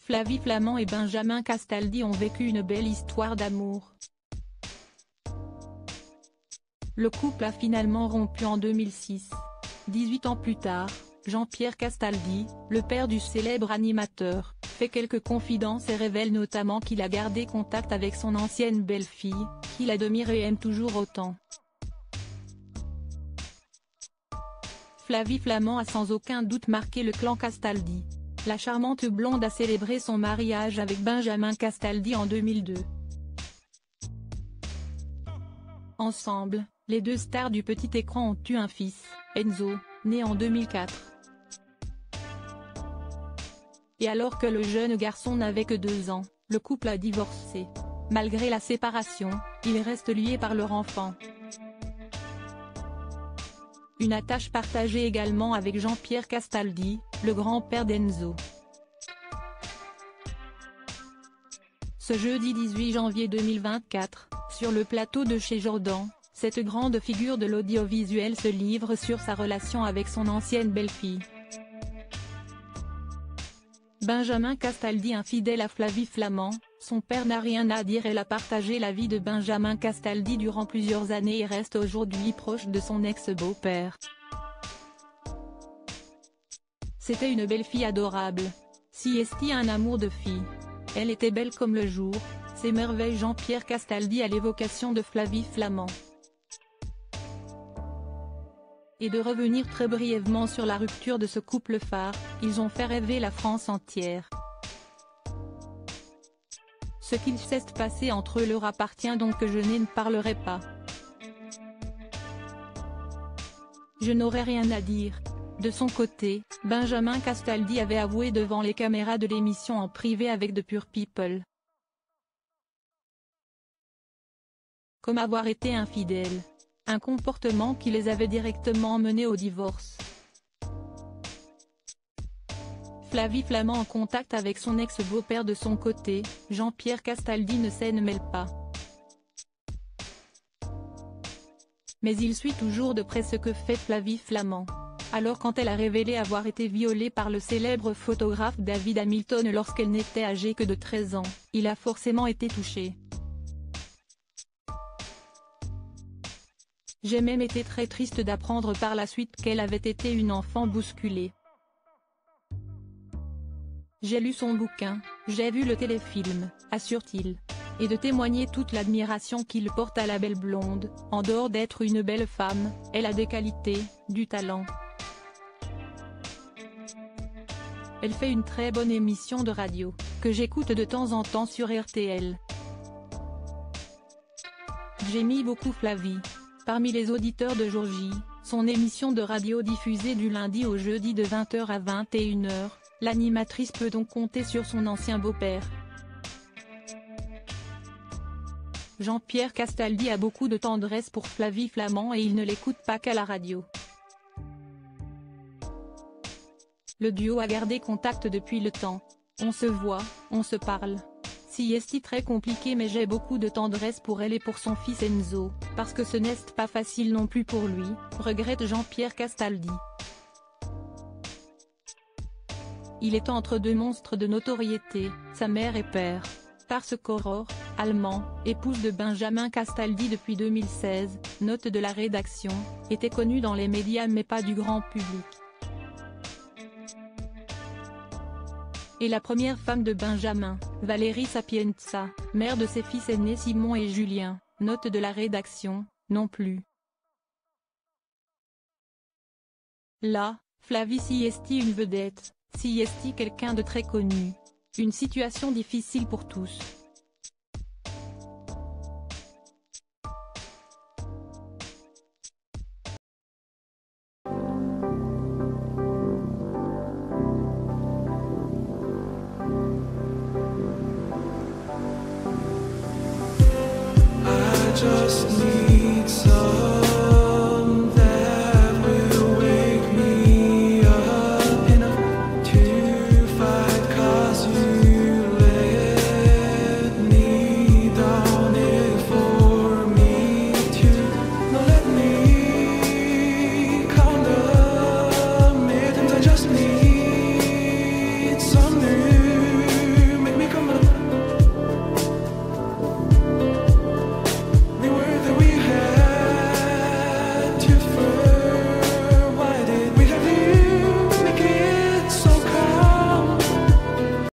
Flavie Flament et Benjamin Castaldi ont vécu une belle histoire d'amour. Le couple a finalement rompu en 2006. 18 ans plus tard, Jean-Pierre Castaldi, le père du célèbre animateur, fait quelques confidences et révèle notamment qu'il a gardé contact avec son ancienne belle-fille, qu'il admire et aime toujours autant. Flavie Flament a sans aucun doute marqué le clan Castaldi. La charmante blonde a célébré son mariage avec Benjamin Castaldi en 2002. Ensemble, les deux stars du petit écran ont eu un fils, Enzo, né en 2004. Et alors que le jeune garçon n'avait que 2 ans, le couple a divorcé. Malgré la séparation, ils restent liés par leur enfant. Une attache partagée également avec Jean-Pierre Castaldi, le grand-père d'Enzo. Ce jeudi 18 janvier 2024, sur le plateau de chez Jourdan, cette grande figure de l'audiovisuel se livre sur sa relation avec son ancienne belle-fille. Benjamin Castaldi infidèle à Flavie Flament, son père n'a rien à dire. Elle a partagé la vie de Benjamin Castaldi durant plusieurs années et reste aujourd'hui proche de son ex-beau-père. C'était une belle-fille adorable. Si Esti a un amour de fille. Elle était belle comme le jour, s'émerveille Jean-Pierre Castaldi à l'évocation de Flavie Flament. Et de revenir très brièvement sur la rupture de ce couple phare, ils ont fait rêver la France entière. Ce qu'il s'est passé entre eux leur appartient donc que je ne parlerai pas. Je n'aurai rien à dire. De son côté, Benjamin Castaldi avait avoué devant les caméras de l'émission en privé avec The Pure People. Comme avoir été infidèle. Un comportement qui les avait directement menés au divorce. Flavie Flament en contact avec son ex-beau-père de son côté, Jean-Pierre Castaldi ne s'en mêle pas. Mais il suit toujours de près ce que fait Flavie Flament. Alors quand elle a révélé avoir été violée par le célèbre photographe David Hamilton lorsqu'elle n'était âgée que de 13 ans, il a forcément été touché. J'ai même été très triste d'apprendre par la suite qu'elle avait été une enfant bousculée. J'ai lu son bouquin, j'ai vu le téléfilm, assure-t-il. Et de témoigner toute l'admiration qu'il porte à la belle blonde, en dehors d'être une belle femme, elle a des qualités, du talent. Elle fait une très bonne émission de radio, que j'écoute de temps en temps sur RTL. J'ai mis beaucoup Flavie. Parmi les auditeurs de Jour J, son émission de radio diffusée du lundi au jeudi de 20h à 21h, l'animatrice peut donc compter sur son ancien beau-père. Jean-Pierre Castaldi a beaucoup de tendresse pour Flavie Flament et il ne l'écoute pas qu'à la radio. Le duo a gardé contact depuis le temps. On se voit, on se parle. Si est très compliqué mais j'ai beaucoup de tendresse pour elle et pour son fils Enzo, parce que ce n'est pas facile non plus pour lui, regrette Jean-Pierre Castaldi. Il est entre deux monstres de notoriété, sa mère et père. Parce qu'Aurore, allemand, épouse de Benjamin Castaldi depuis 2016, note de la rédaction, était connue dans les médias mais pas du grand public. Et la première femme de Benjamin, Valérie Sapienza, mère de ses fils aînés Simon et Julien, note de la rédaction, non plus. Là, Flavie si est une vedette, si est quelqu'un de très connu. Une situation difficile pour tous. Just need